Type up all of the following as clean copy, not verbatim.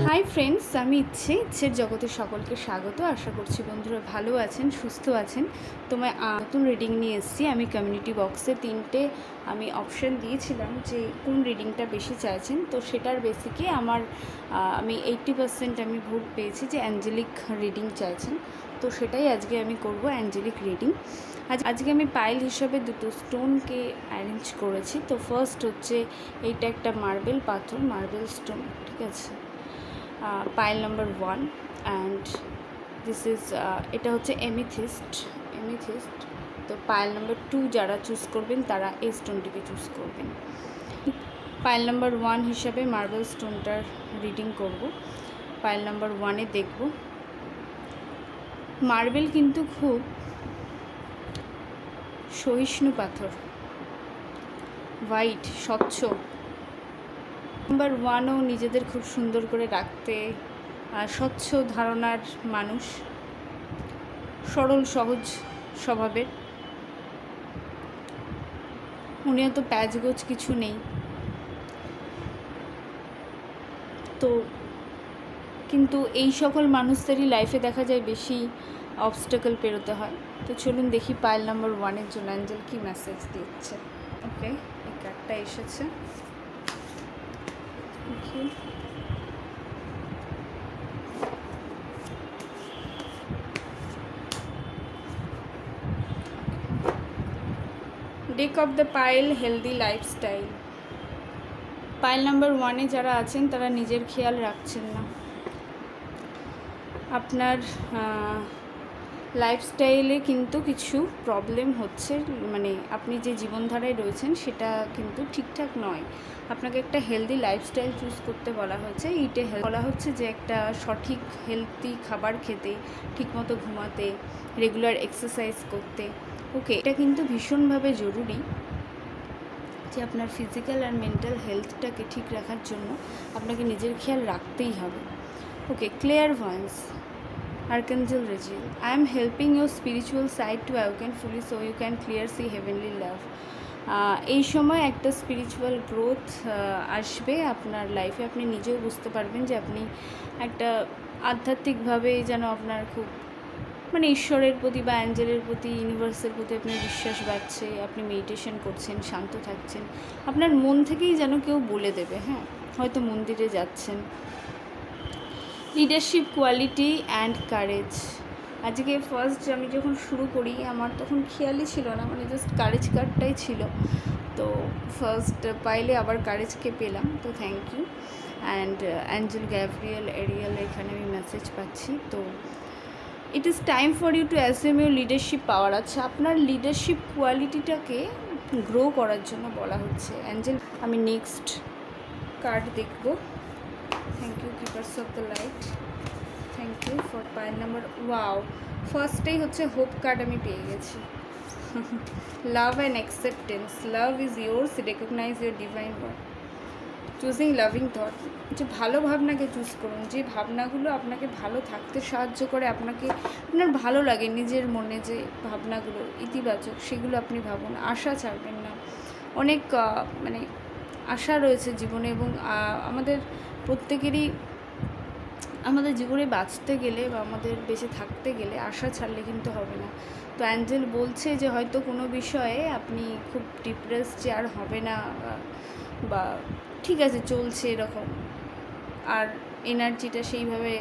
Hi friends, আমি ইচ্ছের জগতে সকলকে স্বাগত। আশা করছি বন্ধুরা ভালো আছেন, সুস্থ আছেন। তোমায় নতুন রিডিং নিয়ে এসেছি। আমি কমিউনিটি বক্সে 3টে আমি অপশান দিয়েছিলাম যে কোন রিডিংটা বেশি চাইছেন, তো সেটার বেসিকে আমি 80% আমি ভোট পেয়েছি যে অ্যাঞ্জেলিক রিডিং চাইছেন। তো সেটাই আজকে আমি করব, অ্যাঞ্জেলিক রিডিং। আজকে আমি পাইল হিসাবে দুটো স্টোনকে অ্যারেঞ্জ করেছি। তো ফার্স্ট হচ্ছে এইটা একটা মার্বেল পাথর, মার্বেল স্টোন, ঠিক আছে, pile number 1। And this is এটা হচ্ছে এমিথিস্ট। তো পাইল নাম্বার 2 যারা চুজ করবেন তারা এই স্টোনটিকে চুজ করবেন। পাইল নাম্বার 1 হিসাবে মার্বেল স্টোনটার রিডিং করব। পাইল নাম্বার 1-এ দেখব মার্বেল কিন্তু খুব সহিষ্ণু পাথর, হোয়াইট, স্বচ্ছ। নাম্বার 1ও নিজেদের খুব সুন্দর করে রাখতে স্বচ্ছ ধারণার মানুষ, সরল সহজ স্বভাবের। উনি অত প্যাচগোছ কিছু নেই, তো কিন্তু এই সকল মানুষদেরই লাইফে দেখা যায় বেশি অবস্টাকল পেরোতে হয়। তো চলুন দেখি পাইল নাম্বার 1-এর জন্য অ্যাঞ্জেল কী মেসেজ দিচ্ছে। ওকে, এই কার্ডটা এসেছে। Deck of the pile, healthy lifestyle. Pile number 1-এ যারা আছেন তারা নিজের খেয়াল রাখছেন না। আপনার লাইফস্টাইলে কিন্তু কিছু প্রবলেম হচ্ছে, মানে আপনি যে জীবনধারায় রয়েছেন সেটা কিন্তু ঠিকঠাক নয়। আপনাকে একটা হেলদি লাইফস্টাইল চুজ করতে বলা হয়েছে। বলা হচ্ছে যে একটা সঠিক হেলদি খাবার খেতে, ঠিকমতো ঘুমাতে, রেগুলার এক্সারসাইজ করতে। ওকে, এটা কিন্তু ভীষণভাবে জরুরি যে আপনার ফিজিক্যাল আর মেন্টাল হেলথটাকে ঠিক রাখার জন্য আপনাকে নিজের খেয়াল রাখতেই হবে। ওকে, clairvoyance, Archangel Rajiel, I am helping your spiritual side to awaken fully so you can clear see heavenly love. এই সময় একটা স্পিরিচুয়াল গ্রোথ আসবে আপনার লাইফে। আপনি নিজেও বুঝতে পারবেন যে আপনি একটা আধ্যাত্মিকভাবে যেন আপনার খুব মানে ঈশ্বরের প্রতি বা অ্যাঞ্জেলের প্রতি, ইউনিভার্সের প্রতি আপনার বিশ্বাস বাড়ছে। আপনি মেডিটেশন করছেন, শান্ত থাকছেন, আপনার মন থেকেই যেন কেউ বলে দেবে। হ্যাঁ, হয়তো মন্দিরে যাচ্ছেন। Leadership quality and courage. আজকে ফার্স্ট আমি যখন শুরু করি আমার তখন খেয়ালই ছিল না, মানে জাস্ট কারেজ কার্ডটাই ছিল। তো ফার্স্ট পাইলে আবার কারেজকে পেলাম, তো thank you. And angel, Gabriel, Ariel, এখানে আমি মেসেজ পাচ্ছি। তো it is time for you to assume your leadership power. আচ্ছা, আপনার লিডারশিপ কোয়ালিটিটাকে গ্রো করার জন্য বলা হচ্ছে অ্যাঞ্জেল। আমি নেক্সট কার্ড দেখব। Thank you, keepers of the light. Thank you for pile number. Wow, ফার্স্টেই হচ্ছে হোপ কার্ড আমি পেয়ে গেছি। Love and acceptance. Love is yours, recognise your divine word, choosing loving thought. যে ভালো ভাবনাকে চুজ করুন, যে ভাবনাগুলো আপনাকে ভালো থাকতে সাহায্য করে, আপনার ভালো লাগে নিজের মনে যে ভাবনাগুলো ইতিবাচক, সেগুলো আপনি ভাবুন। আশা ছাড়বেন না। অনেক মানে আশা রয়েছে জীবনে, এবং আমাদের প্রত্যেকেরই আমাদের জীবনে বাঁচতে গেলে বা আমাদের বেঁচে থাকতে গেলে আশা ছাড়লে কিন্তু হবে না। তো অ্যাঞ্জেল বলছে যে হয়তো কোনো বিষয়ে আপনি খুব ডিপ্রেস যে আর হবে না, বা ঠিক আছে চলছে এরকম, আর এনার্জিটা সেইভাবে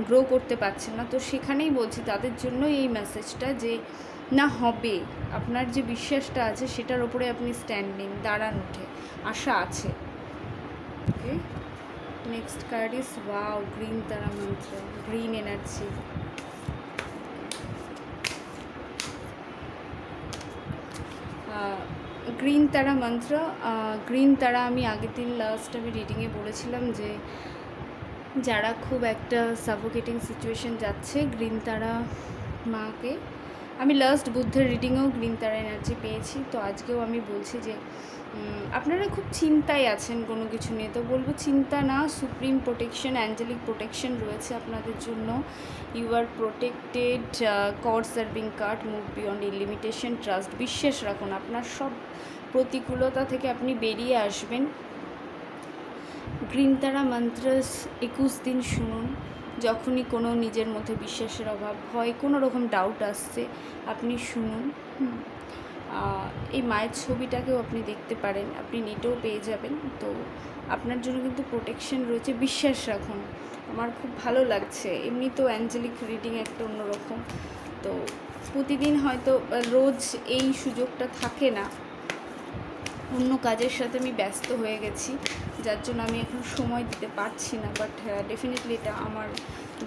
গ্রো করতে পারছেন না, তো সেখানেই বলছি তাদের জন্যই এই মেসেজটা যে না, হবে। আপনার যে বিশ্বাসটা আছে সেটার ওপরে আপনি স্ট্যান্ড নিন, দাঁড়ান, উঠে, আশা আছে। Okay, next card is wow, green Tara mantra, green energy. Green Tara mantra. Green তারা আমি আগের দিন লাস্ট আমি রিডিংয়ে বলেছিলাম যে যারা খুব একটা সাফোকেটিং সিচুয়েশন যাচ্ছে, গ্রিন তারা মাকে আমি লাস্ট বুদ্ধের রিডিংয়েও গ্রিন তারা এনার্জি পেয়েছি। তো আজকেও আমি বলছি যে আপনারা খুব চিন্তায় আছেন কোনো কিছু নিয়ে, তো বলবো চিন্তা না, সুপ্রিম প্রোটেকশন, অ্যাঞ্জেলিক প্রোটেকশন রয়েছে আপনাদের জন্য। You are protected, god serving card, move beyond limitation, trust. বিশ্বাস রাখুন, আপনার সব প্রতিকূলতা থেকে আপনি বেরিয়ে আসবেন। গ্রিন তারা মন্ত্র 21 দিন শুনুন। যখনই কোনো নিজের মধ্যে বিশ্বাসের অভাব হয়, কোনো রকম ডাউট আসছে, আপনি শুনুন। এই মায়ের ছবিটাকেও আপনি দেখতে পারেন, আপনি নেটেও পেয়ে যাবেন। তো আপনার জন্য কিন্তু প্রোটেকশন রয়েছে, বিশ্বাস রাখুন। আমার খুব ভালো লাগছে। এমনি তো অ্যাঞ্জেলিক রিডিং একটা অন্যরকম। তো প্রতিদিন হয়তো রোজ এই সুযোগটা থাকে না, অন্য কাজের সাথে আমি ব্যস্ত হয়ে গেছি, যার জন্য আমি এখন সময় দিতে পারছি না। বাট ডেফিনেটলি এটা আমার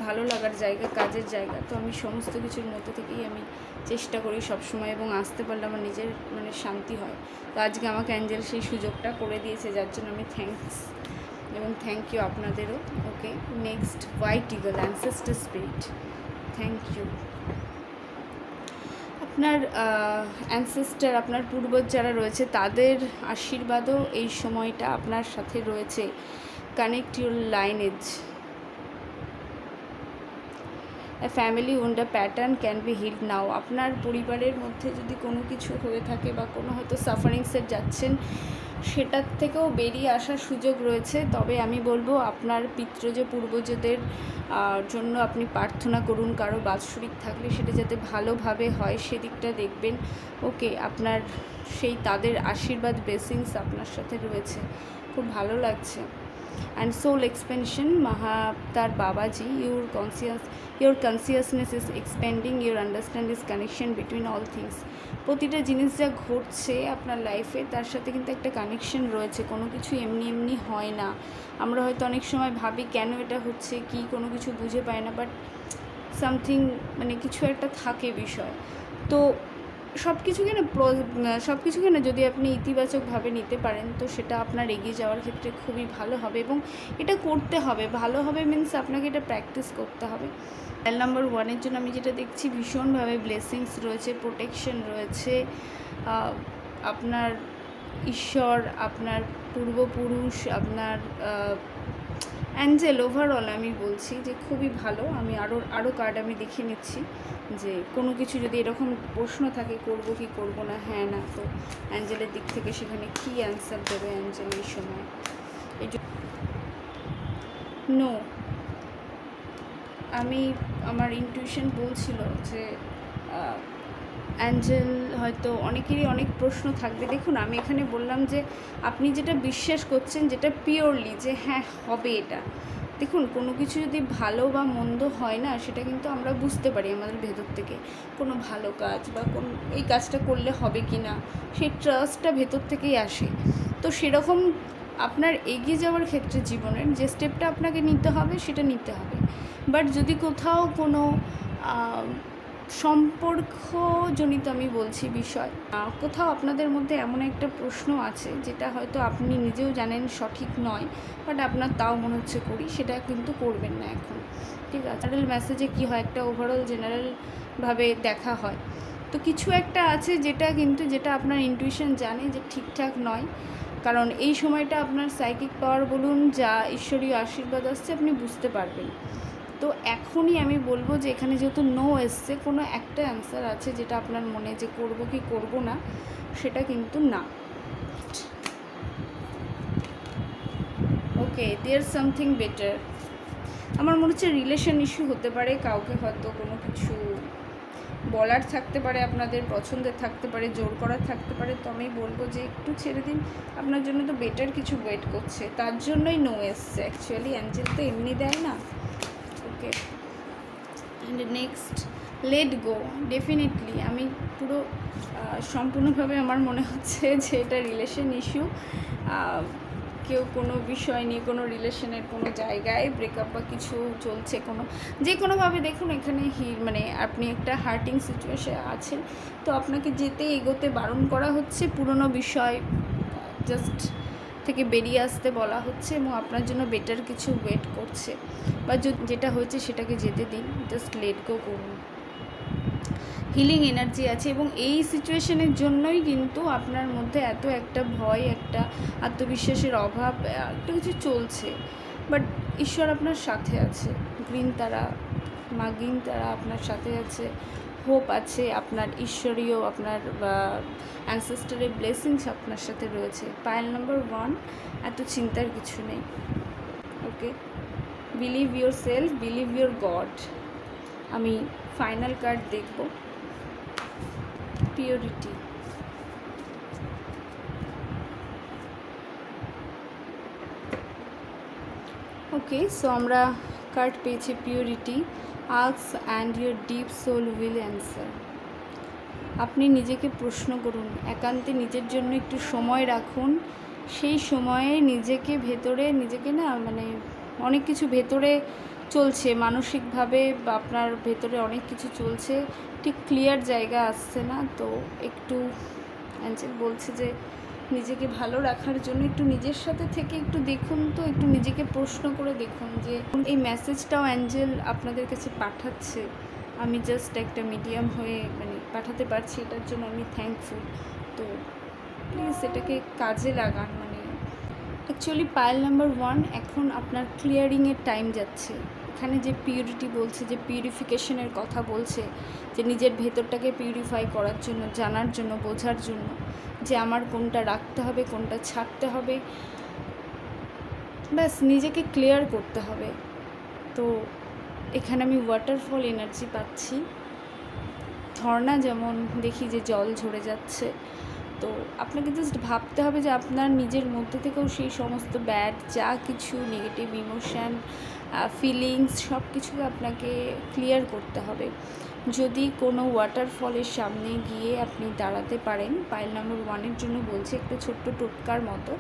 ভালো লাগার জায়গা, কাজের জায়গা। তো আমি সমস্ত কিছুর মধ্যে থেকেই আমি চেষ্টা করি সবসময়, এবং আসতে পারলে আমার নিজের শান্তি হয়। তো আজকে আমাকে অ্যাঞ্জেল সেই সুযোগটা করে দিয়েছে, যার জন্য আমি থ্যাঙ্কস, এবং থ্যাংক ইউ আপনাদেরও। Okay, next white eagle, ancestor spirit, thank you. আপনার অ্যানসেস্টার, আপনার পূর্বজ যারা রয়েছে, তাদের আশীর্বাদও এই সময়টা আপনার সাথে রয়েছে। Connect your lineage. A family wound or pattern can be healed now. আপনার পরিবারের মধ্যে যদি কোনো কিছু হয়ে থাকে বা কোনো হয়তো সাফারিংসে যাচ্ছেন, সেটার থেকেও বেরিয়ে আসার সুযোগ রয়েছে। তবে আমি বলবো আপনার পিতৃজ পূর্বজদের জন্য আপনি প্রার্থনা করুন। কারো বাৎসরিক থাকলে সেটা যাতে ভালোভাবে হয় সেদিকটা দেখবেন। ওকে, আপনার সেই তাদের আশীর্বাদ, ব্লেসিংস আপনার সাথে রয়েছে, খুব ভালো লাগছে। অ্যান্ড সোল এক্সপেনশন, মাহাবতার বাবাজি, your consciousness is expanding, your understand is connection between all things. প্রতিটা জিনিস যা ঘটছে আপনার লাইফে, তার সাথে কিন্তু একটা কানেকশন রয়েছে। কোনো কিছু এমনি এমনি হয় না। আমরা হয়তো অনেক সময় ভাবি কেন এটা হচ্ছে, কি কোনো কিছু বুঝে পাই না, বাট সামথিং কিছু একটা থাকে বিষয়। তো সব কিছুকে না যদি আপনি ইতিবাচকভাবে নিতে পারেন, তো সেটা আপনার এগিয়ে যাওয়ার ক্ষেত্রে খুবই ভালো হবে, এবং এটা করতে হবে। ভালো হবে মিনস আপনাকে এটা প্র্যাকটিস করতে হবে। লাইন নাম্বার 1-এর জন্য আমি যেটা দেখছি, ভীষণভাবে ব্লেসিংস রয়েছে, প্রোটেকশন রয়েছে। আপনার ঈশ্বর, আপনার পূর্বপুরুষ, আপনার অ্যাঞ্জেল, ওভারঅল আমি বলছি যে খুবই ভালো। আমি আরও কার্ড আমি দেখে নিচ্ছি, যে কোনো কিছু যদি এরকম প্রশ্ন থাকে করব কি করব না, হ্যাঁ না, তো অ্যাঞ্জেলের দিক থেকে সেখানে কী অ্যান্সার দেবে অ্যাঞ্জেল এই সময়। এই নো, আমার ইনটিউশন বলছিল যে অ্যাঞ্জেল হয়তো অনেকেরই অনেক প্রশ্ন থাকবে। দেখুন, আমি এখানে বললাম যে আপনি যেটা বিশ্বাস করছেন, যেটা পিওরলি যে হ্যাঁ হবে এটা। দেখুন, কোনো কিছু যদি ভালো বা মন্দ হয় না, সেটা কিন্তু আমরা বুঝতে পারি আমাদের ভেতর থেকে। কোনো ভালো কাজ বা এই কাজটা করলে হবে কি না, সেই ট্রাস্টটা ভেতর থেকেই আসে। তো সেরকম আপনার এগিয়ে যাওয়ার ক্ষেত্রে জীবনের যে স্টেপটা আপনাকে নিতে হবে, সেটা নিতে হবে। বাট যদি কোথাও কোনো সম্পর্কজনিত আমি বলছি বিষয়, কোথাও আপনাদের মধ্যে এমন একটা প্রশ্ন আছে যেটা হয়তো আপনি নিজেও জানেন সঠিক নয়, বাট আপনার তাও মনে হচ্ছে করি, সেটা কিন্তু করবেন না এখন, ঠিক আছে? জেনারেল মেসেজে কী হয়, একটা ওভারঅল জেনারেলভাবে দেখা হয়। তো কিছু একটা আছে যেটা আপনার ইনটিউশন জানে যে ঠিকঠাক নয়, কারণ এই সময়টা আপনার সাইকিক পাওয়ার বলুন, যা ঈশ্বরীয় আশীর্বাদ আসছে, আপনি বুঝতে পারবেন। তো এখনই আমি বলবো যে এখানে যেহেতু নো এসছে, কোনো একটা অ্যান্সার আছে যেটা আপনার মনে যে করব কি করব না, সেটা কিন্তু না। ওকে, দেয়ার সামথিং বেটার। আমার মনে হচ্ছে রিলেশন ইস্যু হতে পারে, কাউকে হয়তো কোনো কিছু বলার থাকতে পারে, আপনাদের পছন্দের থাকতে পারে, জোর করার থাকতে পারে। তো আমি বলবো যে একটু ছেড়ে দিন, আপনার জন্য তো বেটার কিছু ওয়েট করছে, তার জন্যই নো এসছে। অ্যাকচুয়ালি অ্যাঞ্জেল তো এমনি দেয় না। Okay, and next, let go. Definitely আমি পুরো সম্পূর্ণভাবে আমার মনে হচ্ছে যে এটা রিলেশন ইস্যু। কেউ কোনো বিষয় নিয়ে, কোনো রিলেশনের কোনো জায়গায় ব্রেকআপ বা কিছু চলছে, যে কোনোভাবে দেখুন এখানে আপনি একটা হার্টিং সিচুয়েশনে আছেন। তো আপনাকে এগোতে বারণ করা হচ্ছে, পুরনো বিষয় জাস্ট থেকে বেরিয়ে আসতে বলা হচ্ছে, এবং আপনার জন্য বেটার কিছু ওয়েট করছে, বা যেটা হয়েছে সেটাকে যেতে দিন, জাস্ট লেট গো করুন। হিলিং এনার্জি আছে, এবং এই সিচুয়েশনের জন্যই কিন্তু আপনার মধ্যে এত একটা ভয়, একটা আত্মবিশ্বাসের অভাব, একটা কিছু চলছে। বাট ঈশ্বর আপনার সাথে আছে, গ্রিন তারা, মা গ্রিন তারা আপনার সাথে আছে। হোপ আছে, আপনার ঈশ্বরীয়, আপনার অ্যানসেস্টারের ব্লেসিংস আপনার সাথে রয়েছে। পাইল নাম্বার 1, এত চিন্তার কিছু নেই। Okay, believe yourself, believe your God. আমি ফাইনাল কার্ড দেখব, পিওরিটি। ওকে, সো আমরা কার্ড পেয়েছি purity. Ask and your deep soul will answer. আপনি নিজেকে প্রশ্ন করুন, একান্তে নিজের জন্য একটু সময় রাখুন। সেই সময়ে নিজেকে না মানে অনেক কিছু ভেতরে চলছে, মানসিকভাবে বা আপনার ভেতরে অনেক কিছু চলছে, ঠিক ক্লিয়ার জায়গা আসছে না। তো একটু অ্যাঞ্জেল বলছে যে নিজেকে ভালো রাখার জন্য একটু নিজের সাথে থেকে একটু দেখুন, তো একটু নিজেকে প্রশ্ন করে দেখুন যে এই মেসেজটাও অ্যাঞ্জেল আপনাদের কাছে পাঠাচ্ছে। আমি জাস্ট একটা মিডিয়াম হয়ে মানে পাঠাতে পারছি, এটার জন্য আমি থ্যাঙ্কফুল। তো প্লিজ এটাকে কাজে লাগান। মানে অ্যাকচুয়ালি পাইল নাম্বার 1, এখন আপনার ক্লিয়ারিংয়ের টাইম যাচ্ছে। এখানে যে পিউরিটি বলছে, যে পিউরিফিকেশনের কথা বলছে, যে নিজের ভেতরটাকে পিউরিফাই করার জন্য, জানার জন্য, বোঝার জন্য যে আমার কোনটা রাখতে হবে, কোনটা ছাড়তে হবে, ব্যাস নিজেকে ক্লিয়ার করতে হবে। তো এখানে আমি ওয়াটারফল এনার্জি পাচ্ছি। ঝর্ণা যেমন দেখি যে জল ঝরে যাচ্ছে, তো আপনাকে জাস্ট ভাবতে হবে যে আপনার নিজের মধ্যে থেকেও সেই সমস্ত ব্যাড যা কিছু নেগেটিভ ইমোশান, ফিলিংস সব কিছুকে আপনাকে ক্লিয়ার করতে হবে। যদি কোনো ওয়াটারফলের সামনে গিয়ে আপনি দাঁড়াতে পারেন, পাইল নাম্বার 1-এর জন্য বলছি একটা ছোট্ট টোটকার মতো,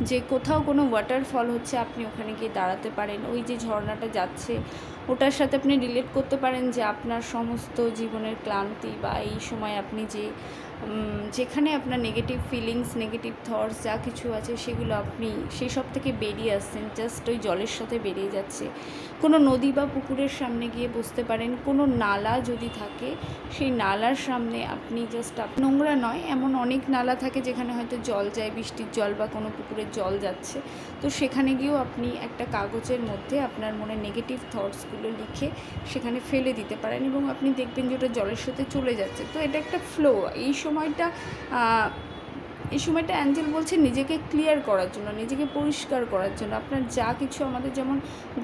যে কোথাও কোনো ওয়াটারফল হচ্ছে, আপনি ওখানে গিয়ে দাঁড়াতে পারেন। ওই যে ঝর্ণাটা যাচ্ছে ওটার সাথে আপনি রিলেট করতে পারেন যে আপনার সমস্ত জীবনের ক্লান্তি বা এই সময় আপনি যেখানে আপনার নেগেটিভ ফিলিংস, নেগেটিভ থটস যা কিছু আছে সেগুলো আপনি সেই সব থেকে বেরিয়ে আসছেন, জাস্ট ওই জলের সাথে বেরিয়ে যাচ্ছে। কোনো নদী বা পুকুরের সামনে গিয়ে বসতে পারেন। কোনো নালা যদি থাকে সেই নালার সামনে আপনি জাস্ট নোংরা নয়, এমন অনেক নালা থাকে যেখানে হয়তো জল যায়, বৃষ্টির জল বা কোনো পুকুরের জল যাচ্ছে, তো সেখানে গিয়েও আপনি একটা কাগজের মধ্যে আপনার মনে নেগেটিভ থটসগুলো লিখে সেখানে ফেলে দিতে পারেন এবং আপনি দেখবেন যে ওটা জলের সাথে চলে যাচ্ছে। তো এটা একটা ফ্লো। এই সময়টা অ্যাঞ্জেল বলছে নিজেকে ক্লিয়ার করার জন্য, নিজেকে পরিষ্কার করার জন্য। আপনার যা কিছু, আমাদের যেমন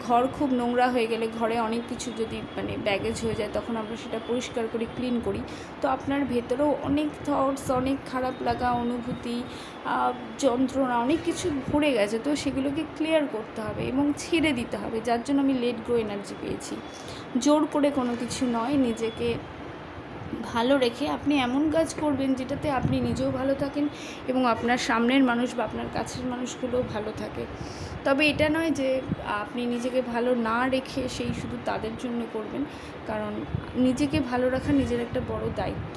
ঘর খুব নোংরা হয়ে গেলে, ঘরে অনেক কিছু যদি মানে ব্যাগেজ হয়ে যায়, তখন আমরা সেটা পরিষ্কার করি, ক্লিন করি। তো আপনার ভেতরেও অনেক থটস, অনেক খারাপ লাগা, অনুভূতি, যন্ত্রণা, অনেক কিছু ভরে গেছে। তো সেগুলোকে ক্লিয়ার করতে হবে এবং ছেড়ে দিতে হবে, যার জন্য আমি লেট গো এনার্জি পেয়েছি। জোর করে কোনো কিছু নয়, নিজেকে ভালো রেখে আপনি এমন কাজ করবেন যেটাতে আপনি নিজেও ভালো থাকেন এবং আপনার সামনের মানুষ বা আপনার কাছের মানুষগুলোও ভালো থাকে। তবে এটা নয় যে আপনি নিজেকে ভালো না রেখে সেই শুধু তাদের জন্য করবেন, কারণ নিজেকে ভালো রাখা নিজের একটা বড় দায়িত্ব।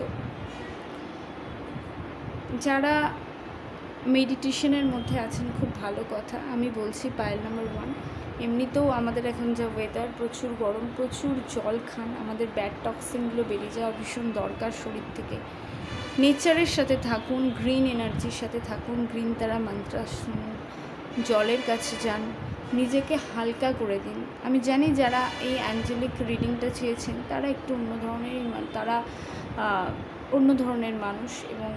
যারা মেডিটেশনের মধ্যে আছেন, খুব ভালো কথা। আমি বলছি পাইল নাম্বার 1, এমনিতেও আমাদের এখন যা ওয়েদার, প্রচুর গরম, প্রচুর জল খান। আমাদের ব্যাড টক্সিনগুলো বেরিয়ে যাওয়া ভীষণ দরকার শরীর থেকে। নেচারের সাথে থাকুন, গ্রিন এনার্জির সাথে থাকুন, গ্রিন তারা মন্ত্র শুনুন, জলের কাছে যান, নিজেকে হালকা করে দিন। আমি জানি যারা এই অ্যাঞ্জেলিক রিডিংটা চেয়েছেন তারা একটু অন্য ধরনের মানুষ এবং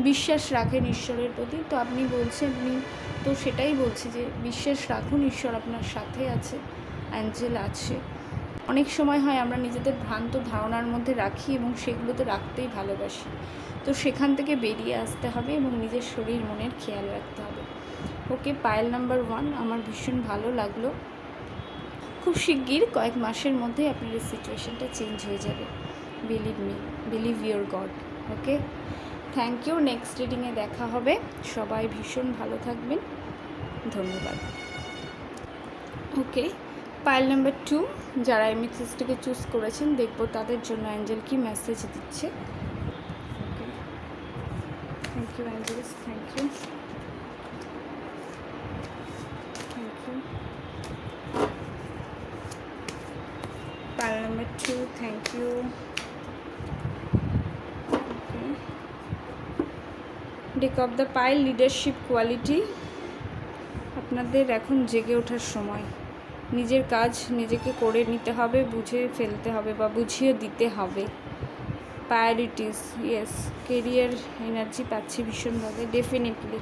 বিশ্বাস রাখেন ঈশ্বরের প্রতি। তো আপনি বলছেন, তো সেটাই বলছি যে বিশ্বাস রাখুন, ঈশ্বর আপনার সাথে আছে, অ্যাঞ্জেল আছে। অনেক সময় হয় আমরা নিজেদের ভ্রান্ত ধারণার মধ্যে রাখি এবং সেগুলোতে রাখতেই ভালোবাসি। তো সেখান থেকে বেরিয়ে আসতে হবে এবং নিজের শরীর মনের খেয়াল রাখতে হবে। ওকে, পাইল নাম্বার 1, আমার ভীষণ ভালো লাগলো। খুব শিগগির কয়েক মাসের মধ্যেই আপনার এই সিচুয়েশানটা চেঞ্জ হয়ে যাবে। Believe me, believe your God. Okay, thank you. Next রিডিংয়ে দেখা হবে। সবাই ভীষণ ভালো থাকবেন, ধন্যবাদ। ওকে, পাইল নাম্বার 2, যারা এমেথিস্টকে চুজ করেছেন, দেখবো তাদের জন্য অ্যাঞ্জেল কি মেসেজ দিচ্ছে। Okay, thank you angels, thank you, thank you. Pile number 2, thank you. Deck of the pile, leadership quality. আপনাদের এখন জেগে ওঠার সময়। নিজের কাজ নিজেকে করে নিতে হবে, বুঝে ফেলতে হবে বা বুঝিয়ে দিতে হবে। প্রায়োরিটিস, ইয়েস, কেরিয়ার এনার্জি পাচ্ছি ভীষণভাবে, ডেফিনেটলি।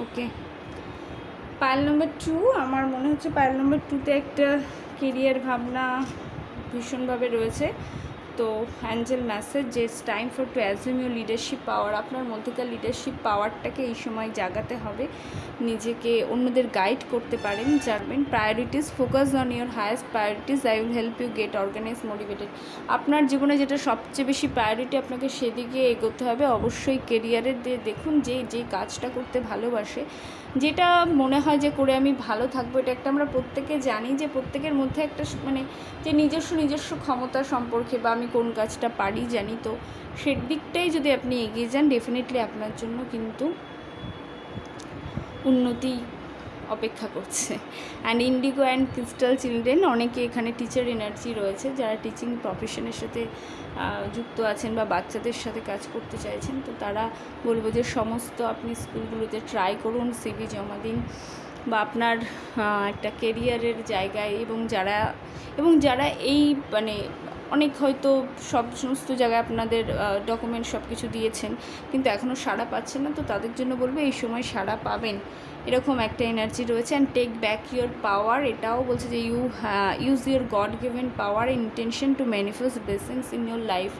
ওকে, পাইল নম্বর 2, আমার মনে হচ্ছে পাইল নম্বর 2তে একটা কেরিয়ার ভাবনা ভীষণভাবে রয়েছে। তো অ্যাঞ্জেল মেসেজ যে it's time for to assume your leadership power, আপনার মধ্যেকার লিডারশিপ পাওয়ারটাকে এই সময় জাগাতে হবে, নিজেকে অন্যদের গাইড করতে পারেন, জানবেন। Priorities, focus on your highest priorities, I will help you get organise motivated. আপনার জীবনে যেটা সবচেয়ে বেশি প্রায়োরিটি, আপনাকে সেদিকে এগোতে হবে। অবশ্যই কেরিয়ারের দিয়ে দেখুন যে কাজটা করতে ভালোবাসে, যেটা মনে হয় যে করে আমি ভালো থাকবো, এটা একটা আমরা প্রত্যেকে জানি যে প্রত্যেকের মধ্যে একটা মানে যে নিজস্ব ক্ষমতা সম্পর্কে বা আমি কোন কাজটা পারি জানি, তো সেদিকটাই যদি আপনি এগিয়ে যান ডেফিনেটলি আপনার জন্য কিন্তু উন্নতি অপেক্ষা করছে। And Indigo and crystal children, অনেকে এখানে টিচার এনার্জি রয়েছে, যারা টিচিং প্রফেশনের সাথে যুক্ত আছেন বা বাচ্চাদের সাথে কাজ করতে চাইছেন, তো তারা বলবো যে সমস্ত আপনি স্কুলগুলোতে ট্রাই করুন, সিভি জমা দিন, বা আপনার একটা কেরিয়ারের জায়গায়, এবং যারা এই মানে অনেক হয়তো সমস্ত জায়গায় আপনাদের ডকুমেন্ট সব কিছু দিয়েছেন কিন্তু এখনও সাড়া পাচ্ছেন না, তো তাদের জন্য বলবো এই সময় সাড়া পাবেন, এরকম একটা এনার্জি রয়েছে। And take back your power, এটাও বলছে যে use your god given power intention to manifest blessings in your life.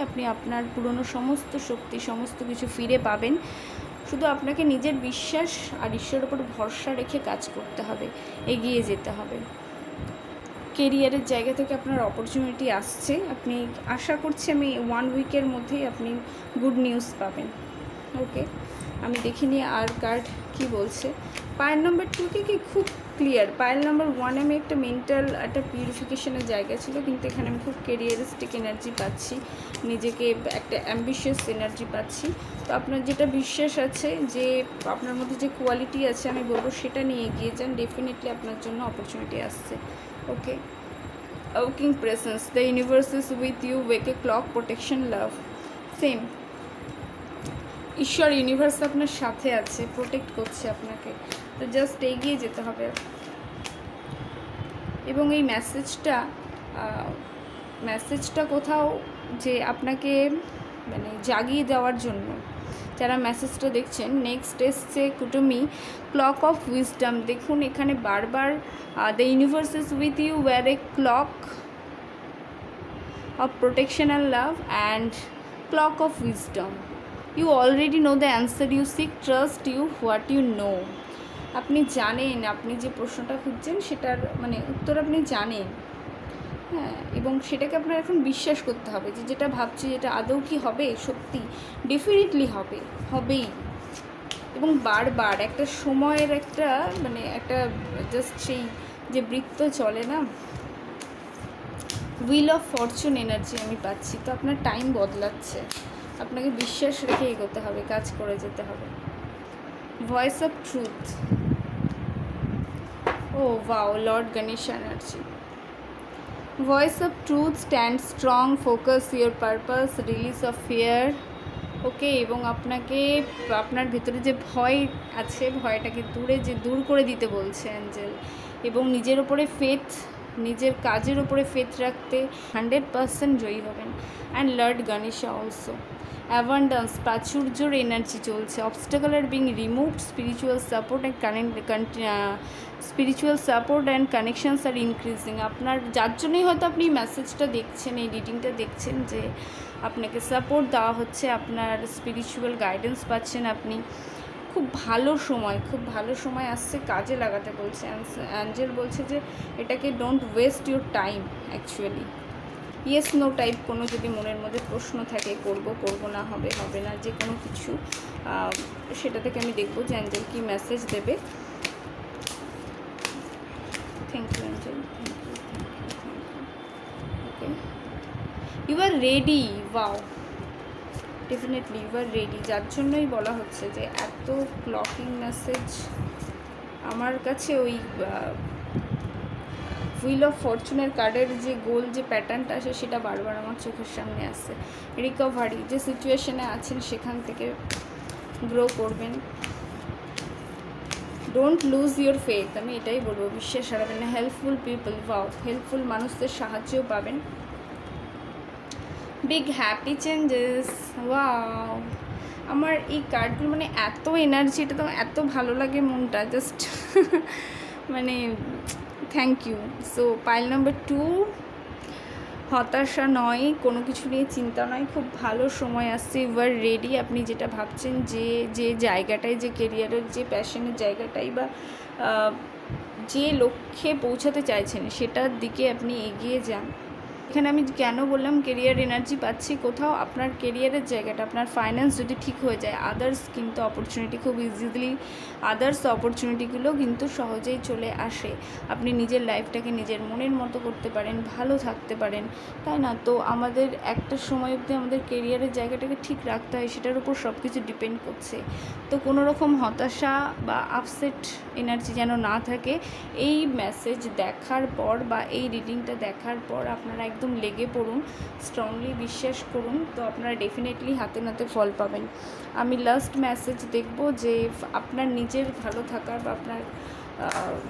আপনি আপনার পুরনো সমস্ত শক্তি, সমস্ত কিছু ফিরে পাবেন। শুধু আপনাকে নিজের বিশ্বাস আর ঈশ্বরের উপর ভরসা রেখে কাজ করতে হবে, এগিয়ে যেতে হবে। কেরিয়ারের জায়গা থেকে আপনার অপরচুনিটি আসছে, আপনি আশা করছি আমি 1 উইকের মধ্যেই আপনি গুড নিউজ পাবেন। ওকে, আমি দেখিনি আর কার্ড কি বলছে। পায়েল নম্বর 2কে কি খুব ক্লিয়ার। পায়েল নম্বর 1 আমি একটা মেন্টাল একটা পিউরিফিকেশনের জায়গা ছিল, কিন্তু এখানে আমি খুব কেরিয়ারিস্টিক এনার্জি পাচ্ছি, নিজেকে একটা অ্যাম্বিশিয়াস এনার্জি পাচ্ছি। তো আপনার যেটা বিশ্বাস আছে, যে আপনার মধ্যে যে কোয়ালিটি আছে, আমি বলবো সেটা নিয়ে এগিয়ে যান, ডেফিনেটলি আপনার জন্য অপরচুনিটি আসছে। Okay, working presence, the universe is with you, wake a clock, protection, love, same. ঈশ্বর ইউনিভার্স আপনার সাথে আছে, প্রোটেক্ট করছে আপনাকে, তো জাস্ট এগিয়ে যেতে হবে। এবং এই মেসেজটা কোথাও যে আপনাকে মানে জাগিয়ে দেওয়ার জন্য, যারা মেসেজটা দেখছেন। নেক্সট এসছে কুটুমি, ক্লক অফ উইজডম। দেখুন এখানে বারবার the universe is with you, wear a cloak of protection and love, and cloak of wisdom. You already know the answer you seek, trust you what you know. আপনি জানেন, আপনি যে প্রশ্নটা খুঁজছেন সেটার মানে উত্তর আপনি জানেন, হ্যাঁ, এবং সেটাকে আপনার এখন বিশ্বাস করতে হবে যে যেটা ভাবছি যেটা আদৌ কি হবে, সত্যি ডেফিনেটলি হবেই। এবং বারবার একটা সময়ের একটা মানে একটা জাস্ট সেই যে বৃত্ত চলে না, হুইল অফ ফরচুন এনার্জি আমি পাচ্ছি। তো আপনার টাইম বদলাচ্ছে, আপনাকে বিশ্বাস রেখে এগোতে হবে, কাজ করে যেতে হবে। Voice of truth, oh wow, Lord Ganesh energy. Voice of truth, stand strong, focus your purpose, release of fear. Okay, এবং আপনাকে আপনার ভিতরে যে ভয় আছে, ভয়টাকে দূর করে দিতে বলছে অ্যাঞ্জেল, এবং নিজের ওপরে ফেথ, নিজের কাজের ওপরে ফেথ রাখতে 100% জয়ী হবেন। And Lord Ganesha also. Abundance, প্রাচুর্যর এনার্জি চলছে। Obstacle are being removed, spiritual support and connections are increasing. আপনার যার জন্যই হয়তো আপনি মেসেজটা দেখছেন, এই রিডিংটা দেখছেন, যে আপনাকে সাপোর্ট দেওয়া হচ্ছে, আপনার স্পিরিচুয়াল গাইডেন্স পাচ্ছেন আপনি। খুব ভালো সময় আসছে, কাজে লাগাতে বলছে অ্যাঞ্জেল। বলছে যে এটাকে don't waste your time actually. Yes no type কোনো যদি মনের মধ্যে প্রশ্ন থাকে, করব না, হবে না, যে কোনো কিছু, সেটা থেকে আমি দেখবো যে অ্যাঞ্জেল কী মেসেজ দেবে। Thank you angel, thank you. Okay, you are ready, wow, definitely you are ready. যার জন্যই বলা হচ্ছে যে এত ক্লকিং মেসেজ আমার কাছে, ওই হুইল অফ ফরচুনের কার্ডের যে গোল যে প্যাটার্নটা আসে সেটা বারবার আমার চোখের সামনে আসছে। রিকভারি, যে সিচুয়েশনে আছেন সেখান থেকে গ্রো করবেন। ডোন্ট লুজ ইউর ফেথ, আমি এটাই বলবো, বিশ্বাস হারাবেন না। হেল্পফুল পিপল, ওয়াও, হেল্পফুল মানুষদের সাহায্যও পাবেন। Big happy changes, wow. আমার এই কার্ডগুলো মানে এত এনার্জি, এটা তো এত ভালো লাগে মনটা, জাস্ট মানে thank you. So pile number 2, হতাশা নয়, কোনো কিছু নিয়ে চিন্তা নয়, খুব ভালো সময় আসছে, ইউ আর রেডি। আপনি যেটা ভাবছেন, যে জায়গাটায়, যে কেরিয়ারের যে প্যাশনের জায়গাটাই বা যে লক্ষ্যে পৌঁছাতে চাইছেন সেটার দিকে আপনি এগিয়ে যান। এখানে আমি কেন বললাম কেরিয়ার এনার্জি পাচ্ছি, কোথাও আপনার কেরিয়ারের জায়গাটা, আপনার ফাইন্যান্স যদি ঠিক হয়ে যায়, আদার্স কিন্তু অপরচুনিটি খুব ইজিলি, আদার্স অপরচুনিটিগুলো কিন্তু সহজেই চলে আসে। আপনি নিজের লাইফটাকে নিজের মনের মতো করতে পারেন, ভালো থাকতে পারেন, তাই না? তো আমাদের একটা সময় অবধি আমাদের কেরিয়ারের জায়গাটাকে ঠিক রাখতে হয়, সেটার উপর সব কিছু ডিপেন্ড করছে। তো কোনো রকম হতাশা বা আপসেট এনার্জি যেন না থাকে। এই মেসেজ দেখার পর বা এই রিডিংটা দেখার পর আপনারা একদম লেগে পড়ুন, স্ট্রংলি বিশ্বাস করুন, তো আপনারা ডেফিনেটলি হাতে নাতে ফল পাবেন। আমি লাস্ট মেসেজ দেখব যে আপনার নিজের ভালো থাকার বা আপনার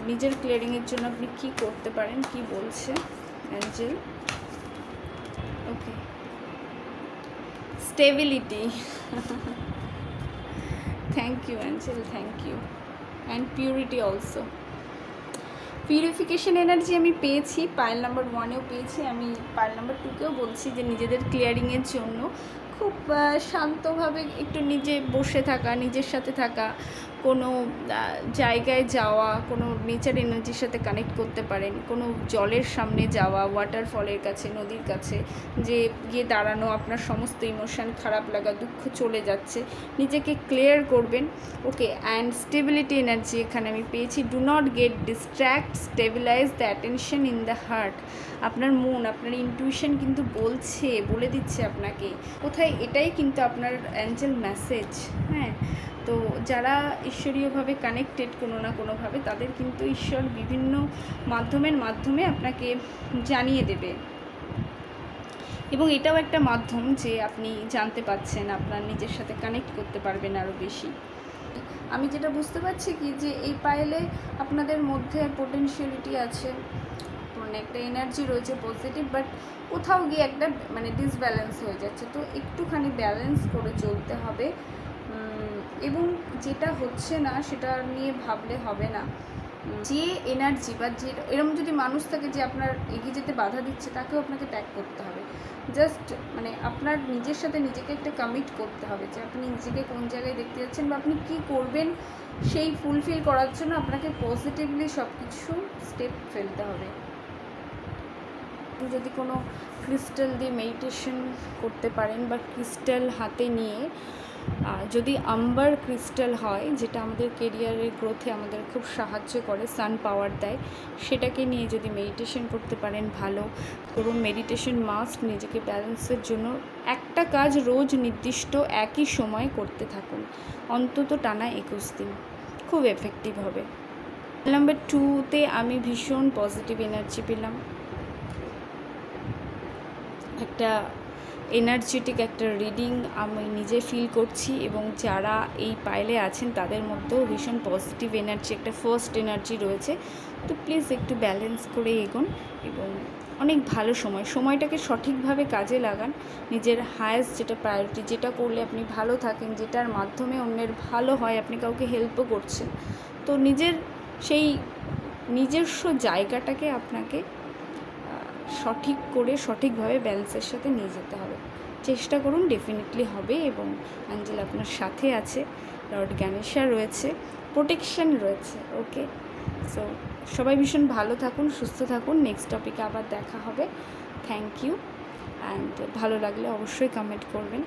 নিজের ক্লিয়ারিংয়ের জন্য আপনি কী করতে পারেন, কি বলছে angel. Okay, stability. Thank you angel, thank you. And purity also. Purification energy আমি পেয়েছি, পাইল নাম্বার 1-এও পেয়েছি, আমি পাইল নাম্বার 2-কেও বলছি যে নিজেদের ক্লিয়ারিংয়ের জন্য খুব শান্তভাবে একটু নিজে বসে থাকা, নিজের সাথে থাকা, কোনো জায়গায় যাওয়া, কোনো নেচার এনার্জির সাথে কানেক্ট করতে পারেন, কোনো জলের সামনে যাওয়া, ওয়াটারফলের কাছে, নদীর কাছে যে গিয়ে দাঁড়ানো, আপনার সমস্ত ইমোশান, খারাপ লাগা, দুঃখ চলে যাচ্ছে, নিজেকে ক্লিয়ার করবেন। ওকে, অ্যান্ড স্টেবিলিটি এনার্জি এখানে আমি পেয়েছি, do not get distract, stabilise the attention in the heart. আপনার মন, আপনার ইনটিউশন কিন্তু বলে দিচ্ছে আপনাকে কোথায়, এটাই কিন্তু আপনার অ্যাঞ্জেল মেসেজ। হ্যাঁ, তো যারা ঈশ্বরীয়ভাবে কানেক্টেড কোনো না কোনোভাবে, তাদের কিন্তু ঈশ্বর বিভিন্ন মাধ্যমে আপনাকে জানিয়ে দেবে, এবং এটাও একটা মাধ্যম যে আপনি জানতে পাচ্ছেন, আপনার নিজের সাথে কানেক্ট করতে পারবেন আরও বেশি। আমি যেটা বুঝতে পারছি কি, যে এই পাইলে আপনাদের মধ্যে পোটেনশিয়ালিটি আছে, মানে একটা এনার্জি রয়েছে পজিটিভ, বাট কোথাও গিয়ে একটা মানে ডিসব্যালেন্স হয়ে যাচ্ছে, তো একটুখানি ব্যালেন্স করে চলতে হবে। এবং যেটা হচ্ছে না সেটা নিয়ে ভাবলে হবে না। যে এনার্জি বা যে এরকম যদি মানুষ থাকে যে আপনার এগিয়ে যেতে বাধা দিচ্ছে, তাকেও আপনাকে ত্যাগ করতে হবে। জাস্ট মানে আপনার নিজের সাথে নিজেকে একটা কমিট করতে হবে যে আপনি নিজেকে কোন জায়গায় দেখতে যাচ্ছেন বা আপনি কী করবেন, সেই ফুলফিল করার জন্য আপনাকে পজিটিভলি সব কিছু স্টেপ ফেলতে হবে। যদি কোনো ক্রিস্টাল দিয়ে মেডিটেশন করতে পারেন বা ক্রিস্টাল হাতে নিয়ে, যদি আম্বার ক্রিস্টাল হয়, যেটা আমাদের কেরিয়ারের গ্রোথে আমাদের খুব সাহায্য করে, সান পাওয়ার দেয়, সেটাকে নিয়ে যদি মেডিটেশন করতে পারেন ভালো করুন। মেডিটেশন মাস্ট, নিজেকে ব্যালেন্সের জন্য একটা কাজ রোজ নির্দিষ্ট একই সময় করতে থাকুন, অন্তত টানা 21 দিন, খুব এফেক্টিভ হবে। নাম্বার 2-তে আমি ভীষণ পজিটিভ এনার্জি পেলাম, একটা এনার্জেটিক একটা রিডিং আমি নিজে ফিল করছি, এবং যারা এই পাইলে আছেন তাদের মধ্যেও ভীষণ পজিটিভ এনার্জি, একটা ফার্স্ট এনার্জি রয়েছে। তো প্লিজ একটু ব্যালেন্স করে এগোন, এবং অনেক ভালো সময়টাকে সঠিকভাবে কাজে লাগান। নিজের হায়েস্ট যেটা প্রায়োরিটি, যেটা করলে আপনি ভালো থাকেন, যেটার মাধ্যমে অন্যের ভালো হয়, আপনি কাউকে হেল্পও করছেন, তো নিজের সেই নিজস্ব জায়গাটাকে আপনাকে সঠিক করে সঠিকভাবে ব্যালেন্সের সাথে নিয়ে যেতে হবে। চেষ্টা করুন, ডেফিনেটলি হবে, এবং অ্যাঞ্জেল আপনার সাথে আছে, লর্ড গণেশা রয়েছে, প্রোটেকশন রয়েছে। ওকে, সো সবাই ভীষণ ভালো থাকুন, সুস্থ থাকুন। নেক্সট টপিকে আবার দেখা হবে। থ্যাংক ইউ, অ্যান্ড ভালো লাগলে অবশ্যই কমেন্ট করবেন।